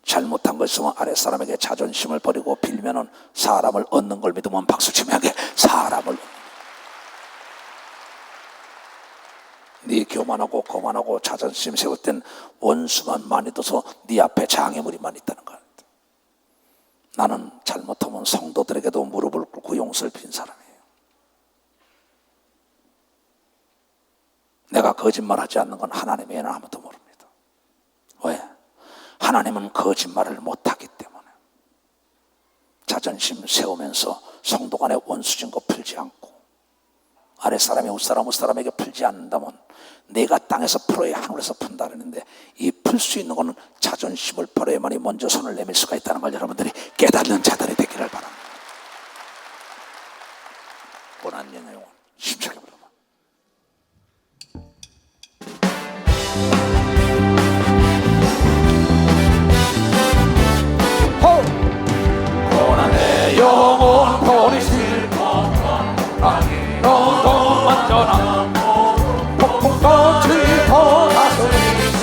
잘못한 거 있으면 아랫사람에게 자존심을 버리고 빌면은 사람을 얻는 걸 믿으면 박수치며 하게 사람을 네 교만하고 거만하고 자존심 세울 땐 원수만 많이 둬서 네 앞에 장애물이만 있다는 거야. 나는 잘못하면 성도들에게도 무릎을 꿇고 용서를 빈 사람이에요. 내가 거짓말하지 않는 건 하나님 외에는 아무도 모릅니다. 왜? 하나님은 거짓말을 못하기 때문에. 자존심 세우면서 성도 간의 원수진 거 풀지 않고 아랫사람이 윗사람에게 풀지 않는다면 내가 땅에서 풀어야 하늘에서 푼다 그랬는데, 이 풀 수 있는 거는 자존심을 버려야만이 먼저 손을 내밀 수가 있다는 걸 여러분들이 깨닫는 자들이 되기를 바랍니다. 고난 영의 영혼 심차게 부르마. 고난의 영혼 버리실 것과 너무 완전한 폭풍같이 더 다스리시.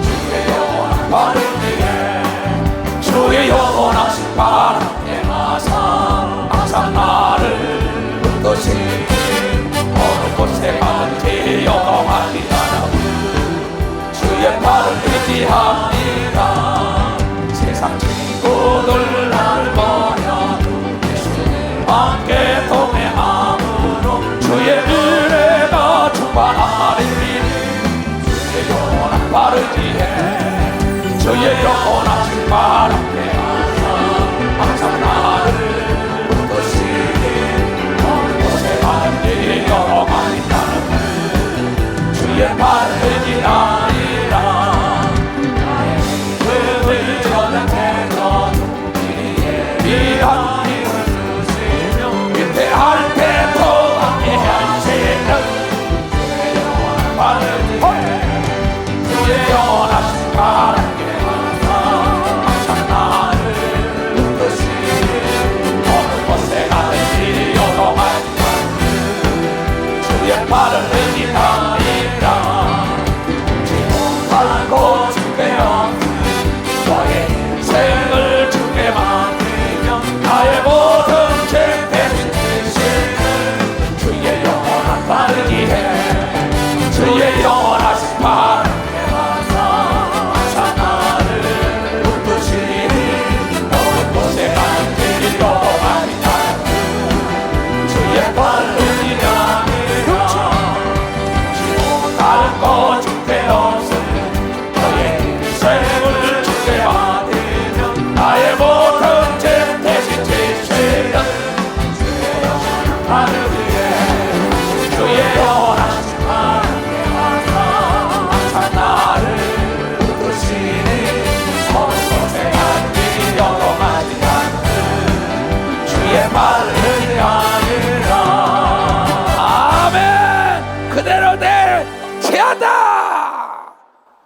주의 영원한 바람 위에 주의 영원하신 바람에 항상 나를 붙드시. 어느 곳에 가든지 영원하지 않아 함께 동행함으로 주의 은혜가 충만하리니 주의 영원한 바르지해 주의 영원하신 발 앞에 항상 나를 붙드시니 어느 곳에 가든지 여러 가지 나는 주의 발을 지나리라 그의 전쟁에서 위한 힘을 주시며 위대할 때도 함께 하시는 주의 영원한 발을 지해 주의 영원하신 발 앞에 항상 나를 붙드시니 어느 곳에 가든지 여러 가지 나는 주의 발을 지나리라 알고 주께 없는 너의 인생을 주께 맡기며 나의 모든 죄 대신 지시는 주의 영원한 바르기에 주의 영원하신 발 항상 나를 붙드시니 어느 곳에 가든지 여러 가지 나는 주의 바르기라 다른 것 주께 없으니 너의 인생을 주께 맡으며 나의 모든 죄 대신 지시는 주의 영원한 발 위에 주의 영원하신 발 항상 나를 붙드시니 어느 곳에 가든지 여러 가지 나는 주의 발을 향하리라. 아멘. 그대로 내 죄하다.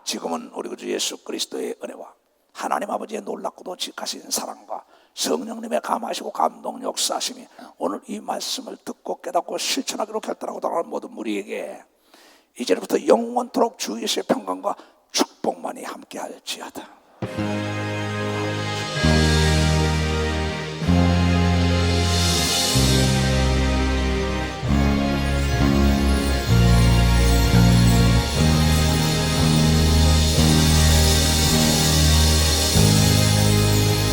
지금은 우리 주 예수 그리스도의 은혜와 하나님 아버지의 놀랍고도 직하신 사랑과 성령님의 감하시고 감동 역사하심이 오늘 이 말씀을 듣고 깨닫고 실천하기로 결단하고 돌아가는 모든 무리에게 이제부터 영원토록 주 예수의 평강과 축복만이 함께할지어다.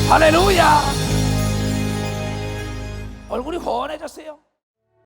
할렐루야. 얼굴이 훤해졌어요.